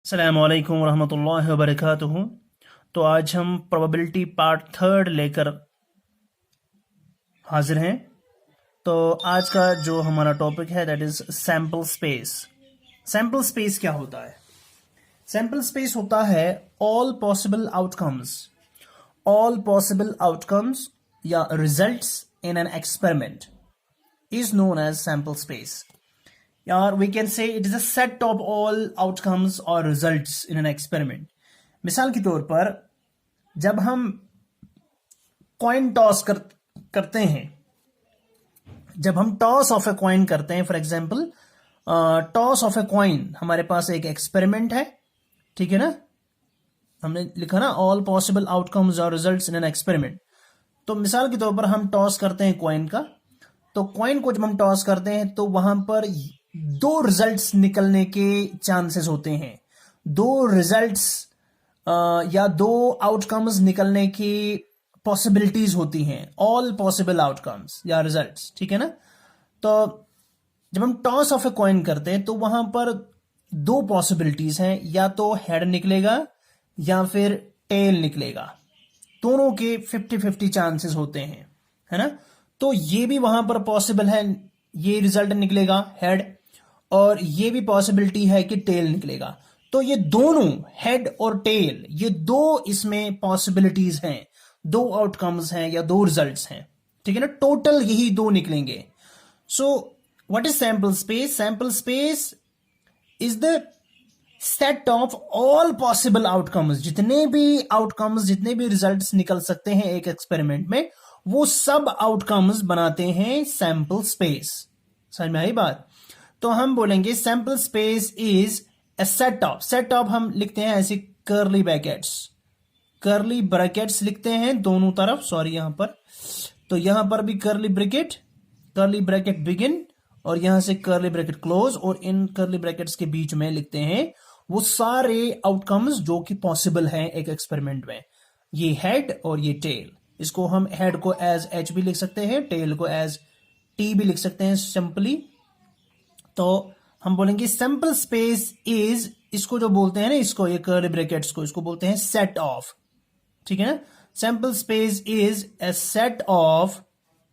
अस्सलामु अलैकुम रहमतुल्लाहि व बरकातुहू। तो आज हम प्रोबेबिलिटी पार्ट थर्ड लेकर हाजिर हैं। तो आज का जो हमारा टॉपिक है that is sample space. Sample space क्या होता है? सैम्पल स्पेस होता है ऑल पॉसिबल आउटकम्स या results in an experiment is known as sample space. Or we can say it is a set of all outcomes or results in an experiment. मिसाल के तौर पर जब हम कॉइन टॉस करते हैं, जब हम टॉस ऑफ ए कॉइन करते हैं, for example toss of a coin, हमारे पास एक एक्सपेरिमेंट है, ठीक है ना, हमने लिखा ना ऑल पॉसिबल आउटकम्स और रिजल्ट्स इन एन एक्सपेरिमेंट। तो मिसाल के तौर पर हम टॉस करते हैं कॉइन का, तो कॉइन को जब हम टॉस करते हैं तो वहां पर दो रिजल्ट्स निकलने के चांसेस होते हैं, दो रिजल्ट्स या दो आउटकम्स निकलने की पॉसिबिलिटीज होती हैं, ऑल पॉसिबल आउटकम्स या रिजल्ट्स, ठीक है ना। तो जब हम टॉस ऑफ ए कॉइन करते हैं तो वहां पर दो पॉसिबिलिटीज हैं, या तो हेड निकलेगा या फिर टेल निकलेगा, दोनों के 50-50 चांसेस होते हैं, है ना। तो ये भी वहां पर पॉसिबल है, ये रिजल्ट निकलेगा हेड, और ये भी पॉसिबिलिटी है कि टेल निकलेगा। तो ये दोनों हेड और टेल, ये दो इसमें पॉसिबिलिटीज हैं, दो आउटकम्स हैं या दो रिजल्ट्स हैं, ठीक है ना। टोटल यही दो निकलेंगे। So what is sample space? Sample space is the set of all possible outcomes, जितने भी आउटकम्स, जितने भी रिजल्ट्स निकल सकते हैं एक एक्सपेरिमेंट में, वो सब आउटकम्स बनाते हैं सैंपल स्पेस। समझ में आई बात? तो हम बोलेंगे sample space is a set of हम लिखते हैं ऐसे कर्ली ब्रैकेट्स लिखते हैं दोनों तरफ, सॉरी यहां पर, तो यहां पर भी कर्ली ब्रैकेट बिगिन और यहां से कर्ली ब्रैकेट क्लोज, और इन कर्ली ब्रैकेट्स के बीच में लिखते हैं वो सारे आउटकम्स जो कि पॉसिबल हैं एक एक्सपेरिमेंट में। ये हेड और ये टेल, इसको हम हेड को एज एच भी लिख सकते हैं, टेल को एज टी भी लिख सकते हैं सिंपली। तो हम बोलेंगे सैंपल स्पेस इज, इसको जो बोलते हैं ना, इसको ये कर्ली ब्रैकेट्स को, इसको बोलते हैं सेट ऑफ, ठीक है ना। Sample space is a set of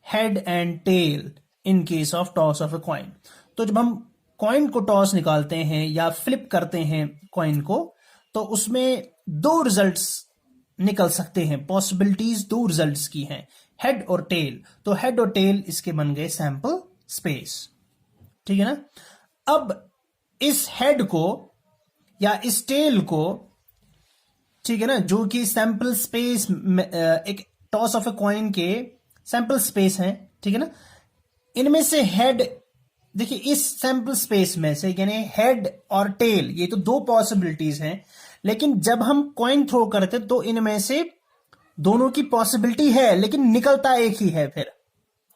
head and tail in case of toss of a coin. तो जब हम कॉइन को टॉस निकालते हैं या फ्लिप करते हैं कॉइन को, तो उसमें दो रिजल्ट्स निकल सकते हैं, पॉसिबिलिटीज दो रिजल्ट्स की हैं, हेड और टेल। तो हेड और टेल इसके बन गए सैंपल स्पेस, ठीक है ना। अब इस हेड को या इस टेल को, ठीक है ना, जो कि सैंपल स्पेस एक टॉस ऑफ ए कॉइन के सैंपल स्पेस है, ठीक है ना, इनमें से हेड, देखिए इस सैंपल स्पेस में से, यानी हेड और टेल, ये तो दो पॉसिबिलिटीज हैं, लेकिन जब हम कॉइन थ्रो करते तो इनमें से दोनों की पॉसिबिलिटी है, लेकिन निकलता एक ही है फिर,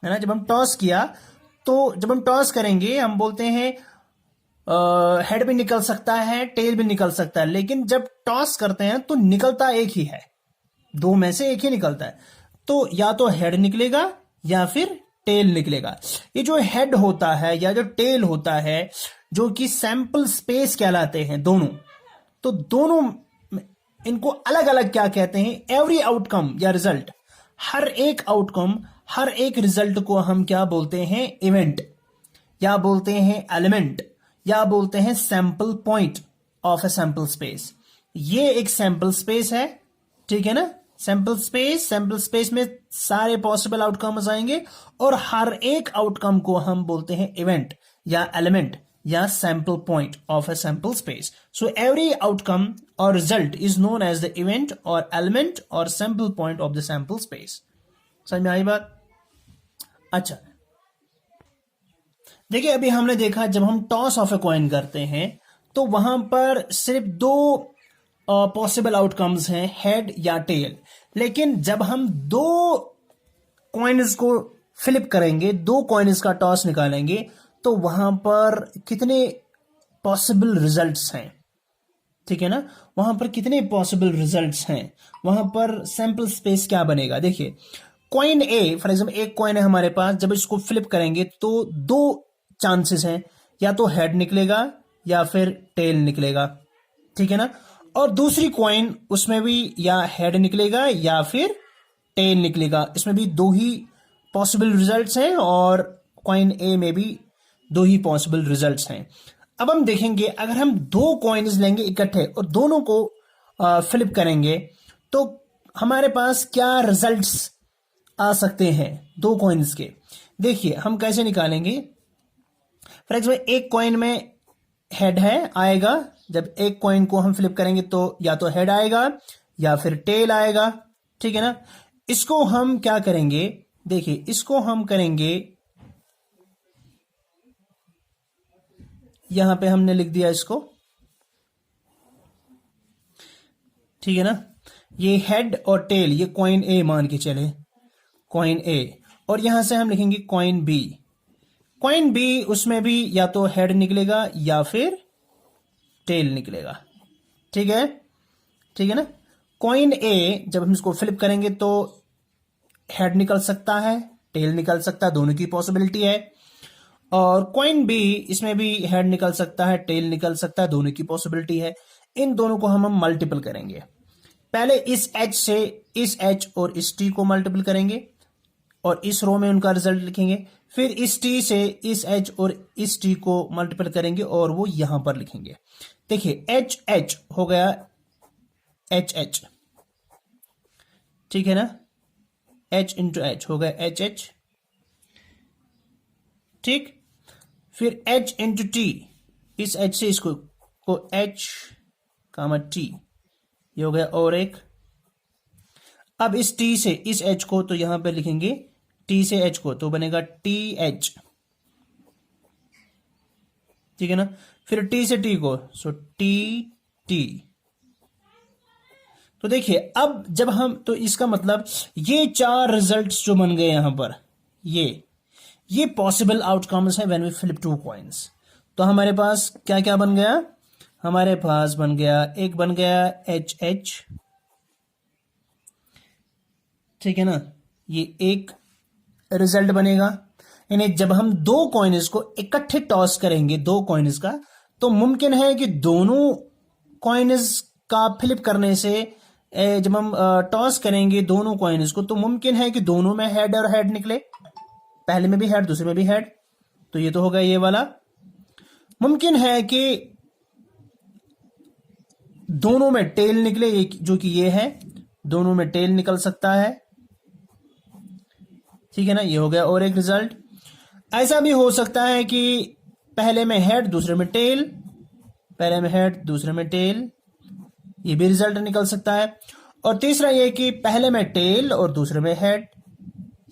है ना। जब हम टॉस किया, तो जब हम टॉस करेंगे हम बोलते हैं हेड भी निकल सकता है, टेल भी निकल सकता है, लेकिन जब टॉस करते हैं तो निकलता एक ही है, दो में से एक ही निकलता है। तो या तो हेड निकलेगा या फिर टेल निकलेगा। ये जो हेड होता है या जो टेल होता है, जो कि सैंपल स्पेस कहलाते हैं दोनों, तो दोनों इनको अलग अलग क्या कहते हैं? एवरी आउटकम या रिजल्ट, हर एक आउटकम, हर एक रिजल्ट को हम क्या बोलते हैं? इवेंट, या बोलते हैं एलिमेंट, या बोलते हैं sample point of a sample space. ये एक सैंपल स्पेस है, ठीक है ना। सैंपल स्पेस में सारे पॉसिबल आउटकम्स आएंगे, और हर एक आउटकम को हम बोलते हैं इवेंट या एलिमेंट या sample point of a sample space. So every outcome और result is known as the event और एलिमेंट और sample point of the sample space. समझ में आई बात? अच्छा, देखिए अभी हमने देखा जब हम टॉस ऑफ ए कॉइन करते हैं तो वहां पर सिर्फ दो पॉसिबल आउटकम्स हैं, हेड या टेल। लेकिन जब हम दो कॉइन्स को फ्लिप करेंगे, दो कॉइन्स का टॉस निकालेंगे, तो वहां पर कितने पॉसिबल रिजल्ट्स हैं, ठीक है ना। वहां पर कितने पॉसिबल रिजल्ट्स हैं, वहां पर सैंपल स्पेस क्या बनेगा? देखिए कॉइन ए, फॉर एग्जाम्पल एक कॉइन है हमारे पास, जब इसको फ्लिप करेंगे तो दो चांसेस हैं, या तो हेड निकलेगा या फिर टेल निकलेगा, ठीक है ना। और दूसरी कॉइन उसमें भी या हेड निकलेगा या फिर टेल निकलेगा, इसमें भी दो ही पॉसिबल रिजल्ट्स हैं और कॉइन ए में भी दो ही पॉसिबल रिजल्ट्स हैं। अब हम देखेंगे अगर हम दो कॉइन्स लेंगे इकट्ठे और दोनों को फ्लिप करेंगे तो हमारे पास क्या रिजल्ट्स आ सकते हैं दो कॉइन्स के। देखिए हम कैसे निकालेंगे। फॉर एग्जाम्पल एक कॉइन में हेड है आएगा, जब एक कॉइन को हम फ्लिप करेंगे तो या तो हेड आएगा या फिर टेल आएगा, ठीक है ना। इसको हम क्या करेंगे, देखिए इसको हम करेंगे, यहां पे हमने लिख दिया इसको, ठीक है ना। ये हेड और टेल, ये कॉइन ए मान के चले, कॉइन ए, और यहां से हम लिखेंगे कॉइन बी। कॉइन बी उसमें भी या तो हेड निकलेगा या फिर टेल निकलेगा, ठीक है, ठीक है ना। कॉइन ए जब हम इसको फ्लिप करेंगे तो हेड निकल सकता है, टेल निकल सकता है, दोनों की पॉसिबिलिटी है। और कॉइन बी इसमें भी हेड निकल सकता है, टेल निकल सकता है, दोनों की पॉसिबिलिटी है। इन दोनों को हम मल्टीपल करेंगे। पहले इस एच से इस एच और इस टी को मल्टीपल करेंगे और इस रो में उनका रिजल्ट लिखेंगे। फिर इस टी से इस एच और इस टी को मल्टीपल करेंगे और वो यहां पर लिखेंगे। देखिए एच एच हो गया एच एच, ठीक है ना, एच इंटू एच हो गया एच एच, ठीक। फिर एच इंटू टी, इस एच से इसको को एच कामा टी, ये हो गया और एक। अब इस टी से इस एच को तो यहां पे लिखेंगे टी से एच को, तो बनेगा टी एच, ठीक है ना। फिर टी से टी को, सो टी टी। तो देखिए अब जब हम, तो इसका मतलब ये चार रिजल्ट्स जो बन गए यहां पर, ये पॉसिबल आउटकम्स हैं when we flip two coins. तो हमारे पास क्या क्या बन गया, हमारे पास बन गया, एक बन गया एच एच, ठीक है ना, ये एक रिजल्ट बनेगा। यानी जब हम दो कॉइन्स को इकट्ठे टॉस करेंगे, दो कॉइन्स का, तो मुमकिन है कि दोनों कॉइन्स का फ्लिप करने से, जब हम टॉस करेंगे दोनों कॉइन्स को, तो मुमकिन है कि दोनों में हेड और हेड निकले, पहले में भी हेड दूसरे में भी हेड, तो ये तो होगा ये वाला। मुमकिन है कि दोनों में टेल निकले, जो कि ये है, दोनों में टेल निकल सकता है, ठीक है ना, ये हो गया और एक रिजल्ट। ऐसा भी हो सकता है कि पहले में हेड दूसरे में टेल, पहले में हेड दूसरे में टेल, ये भी रिजल्ट निकल सकता है। और तीसरा ये कि पहले में टेल और दूसरे में हेड।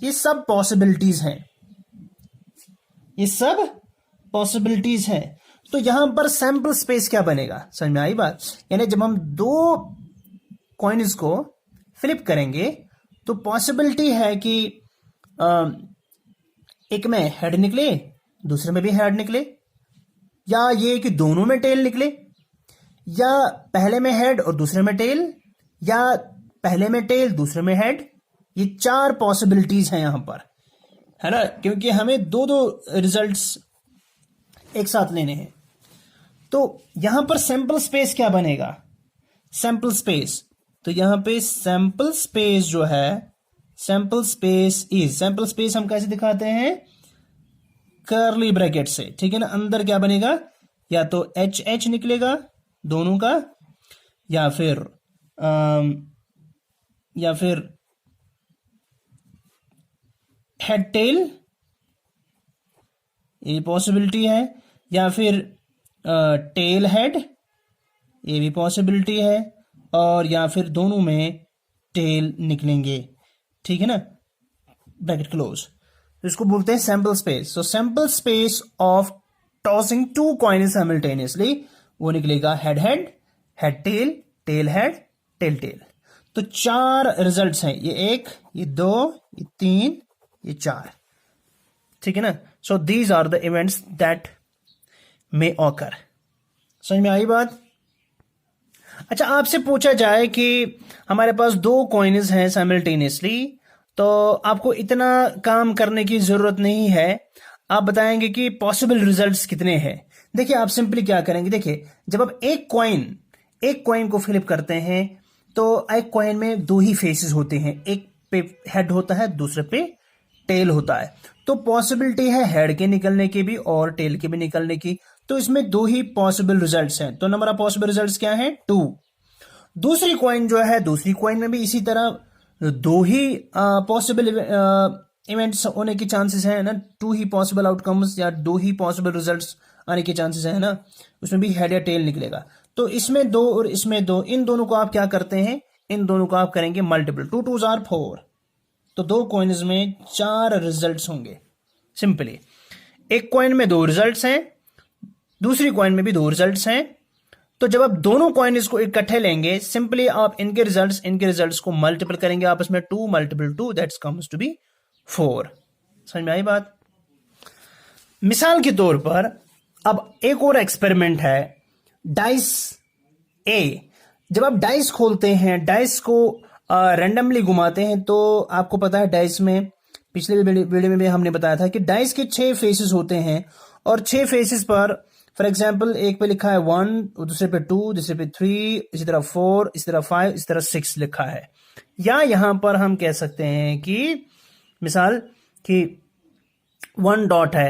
ये सब पॉसिबिलिटीज हैं, ये सब पॉसिबिलिटीज हैं। तो यहां पर सैंपल स्पेस क्या बनेगा, समझ में आई बात। यानी जब हम दो कॉइन्स को फ्लिप करेंगे तो पॉसिबिलिटी है कि एक में हेड निकले, दूसरे में भी हेड निकले, या ये कि दोनों में टेल निकले, या पहले में हेड और दूसरे में टेल, या पहले में टेल दूसरे में हेड। ये चार पॉसिबिलिटीज हैं यहां पर, है ना, क्योंकि हमें दो दो रिजल्ट्स एक साथ लेने हैं। तो यहां पर सैंपल स्पेस क्या बनेगा, सैंपल स्पेस, तो यहां पे सैंपल स्पेस जो है, sample space is, sample space हम कैसे दिखाते हैं, कर्ली ब्रैकेट से, ठीक है ना। अंदर क्या बनेगा, या तो एच एच निकलेगा दोनों का, या फिर हेड टेल, ये पॉसिबिलिटी है, या फिर टेल हेड, ये भी पॉसिबिलिटी है, और या फिर दोनों में टेल निकलेंगे, ठीक है ना, ब्रैकेट क्लोज। तो इसको बोलते हैं sample space. So sample space of tossing two coins simultaneously, वो निकलेगा head head, head tail, tail head, tail tail. तो चार रिजल्ट्स हैं, ये एक, ये दो, ये तीन, ये चार, ठीक है ना। So these are the events that may occur. समझ में आई बात। अच्छा, आपसे पूछा जाए कि हमारे पास दो कॉइन्स हैं साइमल्टेनियसली, तो आपको इतना काम करने की जरूरत नहीं है, आप बताएंगे कि पॉसिबल रिजल्ट्स कितने हैं। देखिए आप सिंपली क्या करेंगे, देखिए जब आप एक कॉइन एक कॉइन को फ्लिप करते हैं तो एक कॉइन में दो ही फेसेस होते हैं, एक पे हेड होता है, दूसरे पे टेल होता है। तो पॉसिबिलिटी है हेड के निकलने की भी और टेल के भी निकलने की। तो इसमें दो ही पॉसिबल रिजल्ट्स हैं। तो नंबर ऑफ पॉसिबल रिजल्ट्स क्या है? 2। दूसरी कॉइन जो है, दूसरी कॉइन में भी इसी तरह दो ही पॉसिबल इवेंट्स होने के चांसेस हैं ना, 2 ही पॉसिबल आउटकम्स या 2 ही पॉसिबल रिजल्ट्स आने के चांसेस है ना, उसमें भी हेड या टेल निकलेगा। तो इसमें 2 और इसमें 2, इन दोनों को आप क्या करते हैं? इन दोनों को आप करेंगे मल्टीपल, 2 2s are 4। तो 2 कॉइन्स में 4 रिजल्ट्स होंगे। सिंपली एक कॉइन में 2 रिजल्ट्स हैं, दूसरी कॉइन में भी 2 रिजल्ट्स हैं। तो जब आप दोनों कॉइन को इकट्ठे लेंगे, सिंपली आप इनके रिजल्ट्स को मल्टीपल करेंगे आपस में, 2 × 2 दैट्स कम्स टू बी 4। समझ में आई बात? मिसाल के तौर पर अब एक और एक्सपेरिमेंट है, डाइस ए। जब आप डाइस खोलते हैं, डाइस को रैंडमली घुमाते हैं, तो आपको पता है डाइस में, पिछले वीडियो में भी हमने बताया था कि डाइस के 6 फेसेस होते हैं और 6 फेसेस पर फॉर एग्जाम्पल एक पे लिखा है 1, दूसरे पे 2, दूसरे पे 3, इसी तरह 4, इसी तरह 5, इसी तरह 6 लिखा है। या यहां पर हम कह सकते हैं कि मिसाल कि 1 डॉट है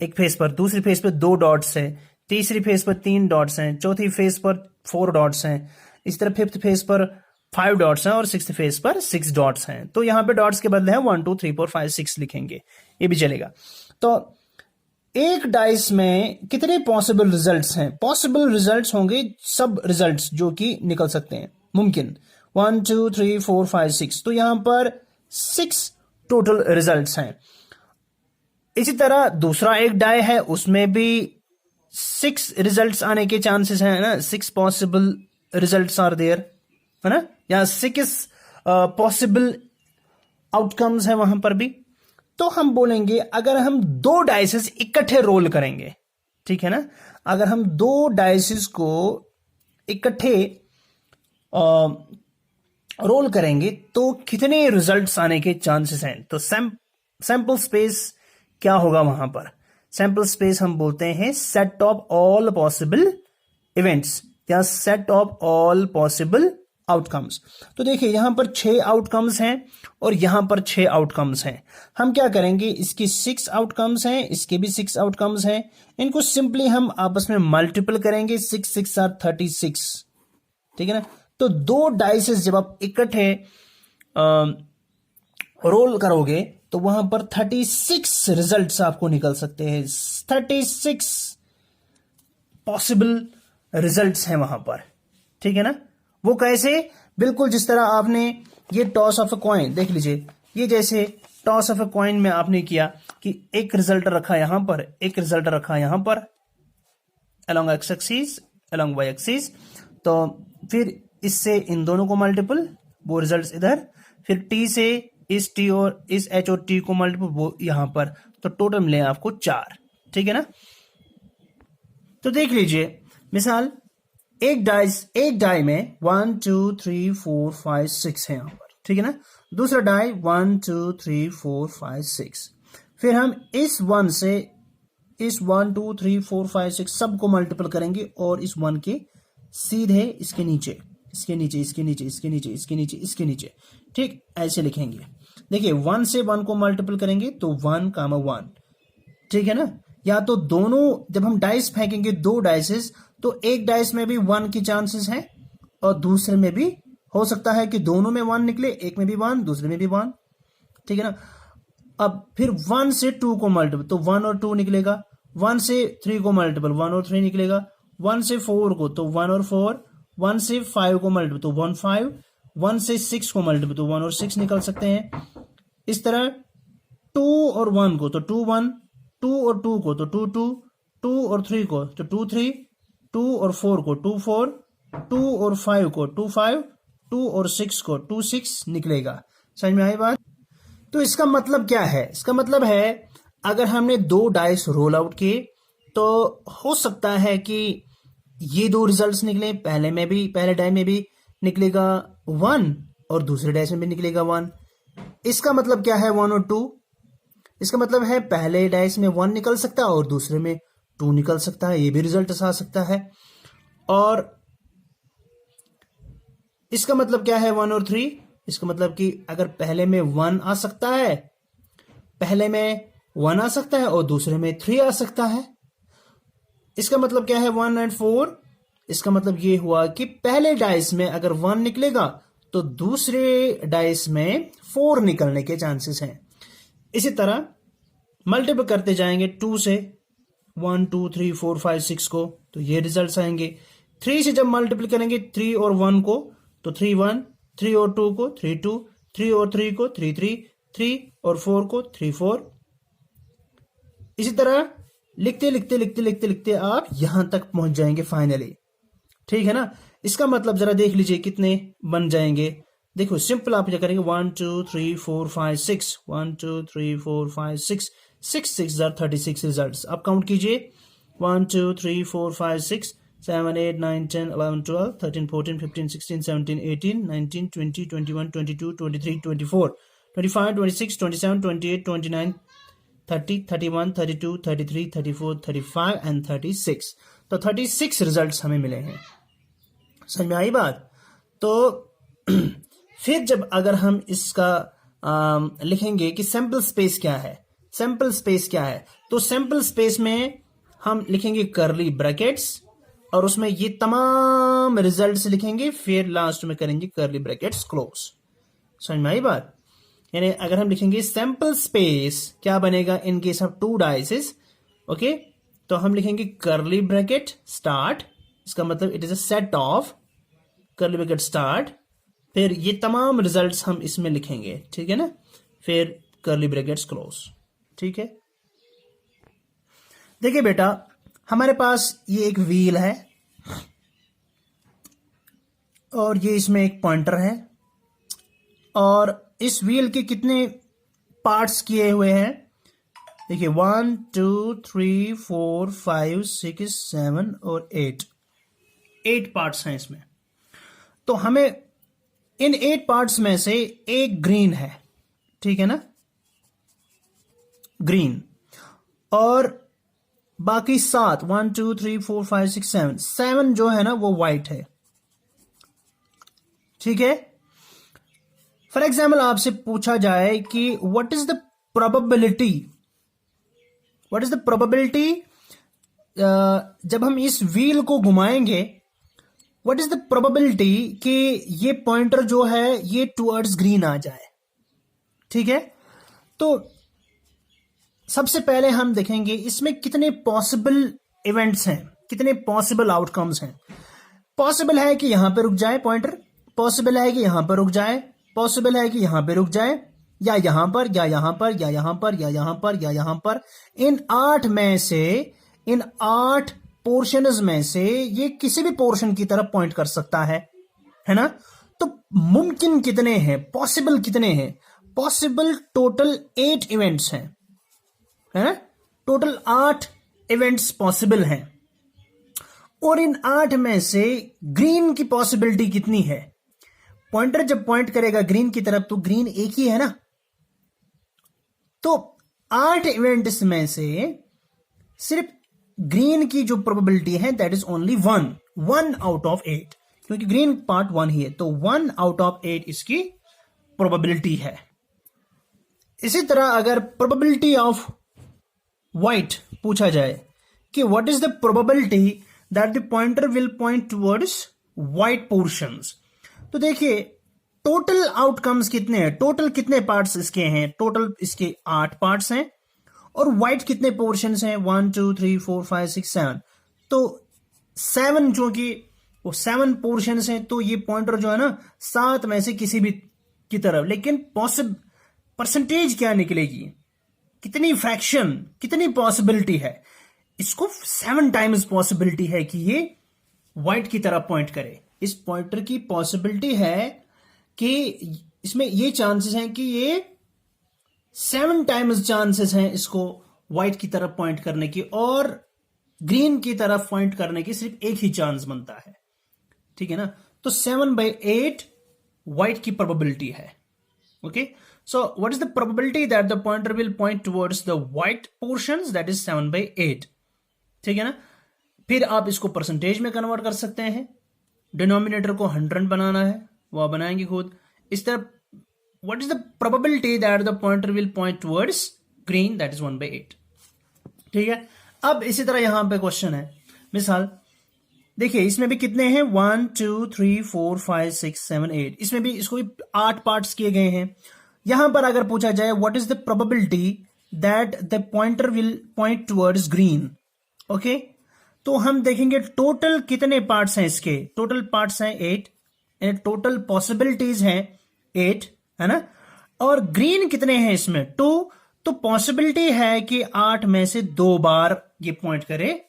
एक फेस पर, दूसरी फेस पर 2 डॉट्स है, तीसरी फेस पर 3 डॉट्स हैं, चौथी फेस पर 4 डॉट्स हैं, इसी तरह 5th फेस पर 5 डॉट्स हैं और 6th फेस पर 6 डॉट्स हैं। तो यहां पे डॉट्स के बदले है 1 2 3 4 5 6 लिखेंगे, ये भी चलेगा। तो एक डाइस में कितने पॉसिबल रिजल्ट्स हैं? पॉसिबल रिजल्ट्स होंगे सब रिजल्ट्स जो कि निकल सकते हैं, मुमकिन 1 2 3 4 5 6। तो यहां पर 6 टोटल रिजल्ट्स हैं। इसी तरह दूसरा एक डाई है, उसमें भी 6 रिजल्ट्स आने के चांसेस हैं ना, 6 पॉसिबल रिजल्ट्स आर देयर, है ना, या 6 पॉसिबल आउटकम्स है वहां पर भी। तो हम बोलेंगे अगर हम 2 डाइसेस इकट्ठे रोल करेंगे, ठीक है ना, अगर हम 2 डाइसेस को इकट्ठे रोल करेंगे तो कितने रिजल्ट्स आने के चांसेस हैं? तो सैंपल स्पेस क्या होगा वहां पर? सैंपल स्पेस हम बोलते हैं set of all possible events या set of all possible outcomes. तो देखिए यहां पर 6 आउटकम्स हैं और यहां पर 6 आउटकम्स हैं। हम क्या करेंगे, इसकी 6 आउटकम्स हैं, इसके भी 6 आउटकम्स हैं, इनको सिंपली हम आपस में मल्टीपल करेंगे, 6 6 are 36, ठीक है ना। तो 2 डाइसेस जब आप इकट्ठे रोल करोगे तो वहां पर 36 रिजल्ट्स आपको निकल सकते हैं। 36 पॉसिबल रिजल्ट्स हैं वहां पर, ठीक है ना। वो कैसे? बिल्कुल जिस तरह आपने ये टॉस ऑफ अ कॉइन, देख लीजिए, ये जैसे टॉस ऑफ अ कॉइन में आपने किया कि एक रिजल्ट रखा यहां पर, एक रिजल्ट रखा यहां पर along x axis, along y axis, तो फिर इससे इन दोनों को मल्टीपल, वो रिजल्ट्स इधर, फिर टी से इस टी और इस एच और टी को मल्टीपल, वो यहां पर, तो टोटल मिले आपको 4, ठीक है ना। तो देख लीजिए मिसाल, एक डाई में 1 2 3 4 5 6 है यहां पर, ठीक है ना। दूसरा डाई 1 2 3 4 5 6, फिर हम इस 1 से इस 1 2 3 4 5 6 सबको मल्टीपल करेंगे और इस 1 के सीधे इसके नीचे, इसके नीचे, इसके नीचे, इसके नीचे, इसके नीचे, इसके नीचे, ठीक ऐसे लिखेंगे। देखिए 1 से 1 को मल्टीपल करेंगे तो 1 1, ठीक है ना। या तो दोनों जब हम डाइस फेंकेंगे 2 डाइसेस, तो एक डाइस में भी 1 की चांसेस है और दूसरे में भी हो सकता है कि दोनों में 1 निकले, एक में भी 1, दूसरे में भी 1, ठीक है ना। अब फिर 1 से 2 को मल्टीपल तो 1 और 2 निकलेगा, 1 से 3 को मल्टीपल 1 और 3 निकलेगा, 1 से 4 को तो 1 और 4, 1 से 5 को मल्टीपल तो 1 5, 1 से 6 को मल्टीपल तो 1 और 6 निकल सकते हैं। इस तरह 2 और 1 को तो 2 1, 2 और 2 को तो 2 2, 2 और 3 को तो 2 3, 2 और 4 को 2 4, 2 और 5 को 2 5, 2 और 6 को 2 6 निकलेगा। समझ में आई बात? तो इसका मतलब क्या है? इसका मतलब है अगर हमने 2 डाइस रोल आउट किए तो हो सकता है कि ये 2 रिजल्ट्स निकले, पहले डाई में भी निकलेगा 1 और दूसरे डाइस में भी निकलेगा 1। इसका मतलब क्या है 1 और 2? इसका मतलब है पहले डाइस में 1 निकल सकता है और दूसरे में 2 निकल सकता है, ये भी रिजल्ट आ सकता है। और इसका मतलब क्या है 1 और 3? इसका मतलब कि अगर पहले में 1 आ सकता है, पहले में 1 आ सकता है और दूसरे में 3 आ सकता है। इसका मतलब क्या है 1 और 4? इसका मतलब ये हुआ कि पहले डाइस में अगर 1 निकलेगा तो दूसरे डाइस में 4 निकलने के चांसेस हैं। इसी तरह मल्टीपल करते जाएंगे 2 से 1 2 3 4 5 6 को, तो ये रिजल्ट्स आएंगे। 3 से जब मल्टीपल करेंगे 3 और 1 को तो 3 1, 3 और 2 को 3 2, 3 और 3 को 3 3, 3 और 4 को 3 4। इसी तरह लिखते लिखते लिखते लिखते लिखते आप यहां तक पहुंच जाएंगे फाइनली। ठीक है ना? इसका मतलब जरा देख लीजिए कितने बन जाएंगे। देखो सिंपल आप क्या करेंगे 1 2 3 4 5 6, 1 2 3 4 5 6, 6 6 36 रिजल्ट्स आप काउंट कीजिए। 1 2 3 4 5 6 7 8 9 10 11 12 13 14 15 16 17 18 19 20 21 22 23 24 25 26 27 28 29 30 31 32 33 34 35 एंड 36। तो 36 रिजल्ट्स हमें मिले हैं। समझ में आई बात? तो फिर जब अगर हम इसका लिखेंगे कि सैंपल स्पेस क्या है, सैंपल स्पेस क्या है, तो सैंपल स्पेस में हम लिखेंगे कर्ली ब्रैकेट्स और उसमें ये तमाम रिजल्ट्स लिखेंगे, फिर लास्ट में करेंगे कर्ली ब्रैकेट्स क्लोज। समझ में आई बात? यानी अगर हम लिखेंगे सैंपल स्पेस क्या बनेगा इन केस ऑफ 2 डाइसेस, ओके, तो हम लिखेंगे कर्ली ब्रैकेट स्टार्ट, इसका मतलब it is a set of curly bracket start, फिर ये तमाम रिजल्ट्स हम इसमें लिखेंगे। ठीक है ना? फिर कर्ली ब्रैकेट्स क्लोज। ठीक है? देखिए बेटा, हमारे पास ये एक व्हील है और ये इसमें एक पॉइंटर है और इस व्हील के कितने पार्ट्स किए हुए हैं? देखिए 1 2 3 4 5 6 7 और 8 पार्ट्स हैं इसमें। तो हमें इन 8 पार्ट्स में से एक ग्रीन है, ठीक है ना, ग्रीन, और बाकी 7 1 2 3 4 5 6 7 जो है ना वो व्हाइट है। ठीक है? फॉर एग्जाम्पल आपसे पूछा जाए कि what is the probability, what is the probability जब हम इस व्हील को घुमाएंगे, व्हाट इज द प्रोबेबिलिटी कि ये पॉइंटर जो है ये टुवर्ड्स ग्रीन आ जाए। ठीक है? तो सबसे पहले हम देखेंगे इसमें कितने पॉसिबल इवेंट्स हैं, कितने पॉसिबल आउटकम्स हैं। पॉसिबल है कि यहां पे रुक जाए पॉइंटर, पॉसिबल है कि यहां पर रुक जाए, पॉसिबल है कि यहां पे रुक जाए, या यहां पर या यहां पर या यहां पर या यहां पर या यहां पर। इन 8 में से, इन 8 पोर्शंस में से ये किसी भी पोर्शन की तरफ पॉइंट कर सकता है ना? तो मुमकिन कितने हैं, पॉसिबल कितने हैं? पॉसिबल टोटल 8 इवेंट्स हैं, है ना? टोटल 8 इवेंट्स पॉसिबल हैं और इन 8 में से ग्रीन की पॉसिबिलिटी कितनी है? पॉइंटर जब पॉइंट करेगा ग्रीन की तरफ तो ग्रीन एक ही है ना, तो 8 इवेंट्स में से सिर्फ ग्रीन की जो प्रोबेबिलिटी है that is only 1 out of 8, क्योंकि ग्रीन पार्ट 1 ही है, तो 1 आउट ऑफ 8 इसकी प्रोबेबिलिटी है। इसी तरह अगर प्रोबेबिलिटी ऑफ व्हाइट पूछा जाए कि what is the probability that the pointer will point towards white portions, तो देखिए टोटल आउटकम्स कितने हैं, टोटल कितने पार्ट्स इसके हैं? टोटल इसके 8 पार्ट्स हैं और व्हाइट कितने पोर्शंस हैं? 1 2 3 4 5 6 7, तो 7 जो कि वो 7 पोर्शंस हैं, तो ये पॉइंटर जो है ना 7 में से किसी भी की तरफ, लेकिन परसेंटेज क्या निकलेगी, कितनी फ्रैक्शन, कितनी पॉसिबिलिटी है? इसको 7 टाइम्स पॉसिबिलिटी है कि ये व्हाइट की तरफ पॉइंट करे। इस पॉइंटर की पॉसिबिलिटी है कि इसमें ये चांसेस हैं कि ये 7 टाइम्स चांसेस हैं इसको व्हाइट की तरफ पॉइंट करने की, और ग्रीन की तरफ पॉइंट करने की सिर्फ एक ही चांस बनता है। ठीक है ना? तो 7/8 व्हाइट की प्रोबेबिलिटी है। Okay, so what is the probability that the pointer will point towards the white portions? That is 7/8। ठीक है ना? फिर आप इसको परसेंटेज में कन्वर्ट कर सकते हैं। डिनोमिनेटर को 100 बनाना है वो आप बनाएंगे खुद। इस तरह what is the probability that the pointer will point towards green, that is 1/8। ठीक है, अब इसी तरह यहां पे क्वेश्चन है, मिसाल देखिए इसमें भी कितने हैं 1 2 3 4 5 6 7 8, इसमें भी इसको भी 8 पार्ट्स किए गए हैं। यहां पर अगर पूछा जाए what is the probability that the pointer will point towards green, okay, तो हम देखेंगे टोटल कितने पार्ट्स हैं इसके, टोटल पार्ट्स हैं 8 एंड टोटल पॉसिबिलिटीज हैं 8, है ना, और ग्रीन कितने हैं इसमें 2, तो पॉसिबिलिटी है कि 8 में से 2 बार ये पॉइंट करे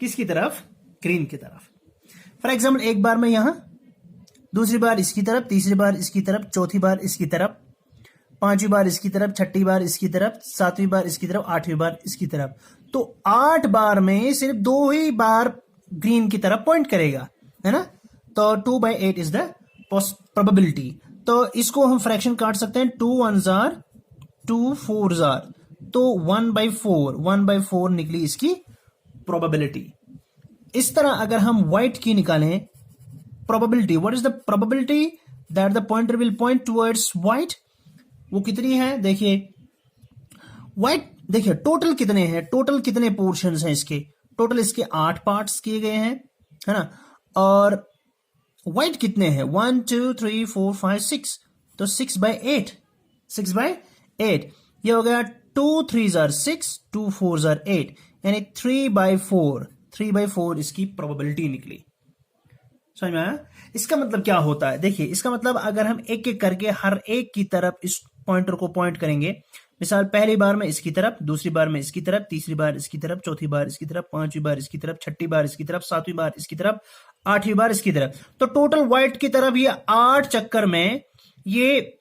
किसकी तरफ, ग्रीन की तरफ। फॉर एग्जाम्पल एक बार में यहां, दूसरी बार इसकी तरफ, तीसरी बार इसकी तरफ, चौथी बार इसकी तरफ, पांचवी बार इसकी तरफ, छठी बार इसकी तरफ, सातवीं बार इसकी तरफ, आठवीं बार इसकी तरफ। तो 8 बार में सिर्फ 2 ही बार ग्रीन की तरफ पॉइंट करेगा, है ना, तो 2/8 इज द प्रोबेबिलिटी। तो इसको हम फ्रैक्शन काट सकते हैं, 2 1s are 2 4s are, तो 1/4 निकली इसकी प्रोबेबिलिटी। इस तरह अगर हम व्हाइट की निकालें probability, what is the probability that the pointer will point towards white, वो कितनी है देखिए, व्हाइट देखिए टोटल कितने हैं, टोटल कितने पोर्शंस हैं इसके, टोटल इसके 8 पार्ट्स किए गए हैं, है ना, और व्हाइट कितने हैं 1 2 3 4 5 6, तो 6/8 ये हो गया, 2 3s are 6 2 4s are 8, यानी 3/4 इसकी प्रोबेबिलिटी निकली। समझ में आया? इसका मतलब क्या होता है, देखिए इसका मतलब अगर हम एक एक करके हर एक की तरफ इस पॉइंटर को पॉइंट करेंगे, मिसाल पहली बार में इसकी तरफ, दूसरी बार में इसकी तरफ, तीसरी बार इसकी तरफ, चौथी बार इसकी तरफ, पांचवी बार इसकी तरफ, छठी बार इसकी तरफ, सातवीं बार इसकी तरफ, आठवीं बार इसकी तरफ, तो टोटल व्हाइट की तरफ ये 8 चक्कर में ये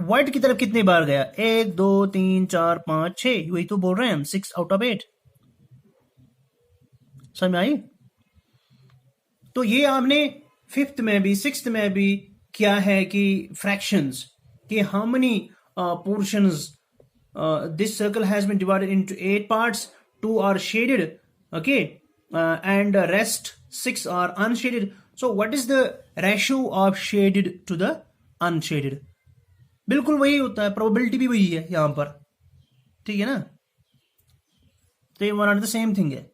व्हाइट की तरफ कितनी बार गया, 1 2 3 4 5 6, वही तो बोल रहे हैं हम, 6/8। समझ में आई? तो ये आपने 5th में भी 6th में भी किया है कि फ्रैक्शंस, कि how many portions this circle has been divided into 8 parts, 2 are shaded, okay, and the rest 6 are unshaded. So what is the ratio of shaded to the unshaded? बिल्कुल वही होता है, प्रोबेबिलिटी भी वही है यहां पर, ठीक है ना, तो ये one are the same thing है।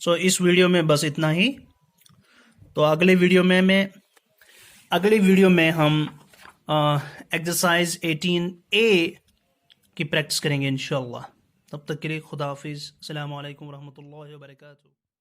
सो इस वीडियो में बस इतना ही, तो अगले वीडियो में हम एक्सरसाइज 18A की प्रैक्टिस करेंगे इंशाल्लाह। तब तक के लिए खुदा हाफिज, अस्सलामु अलैकुम रहमतुल्लाहि व बरकातुहू।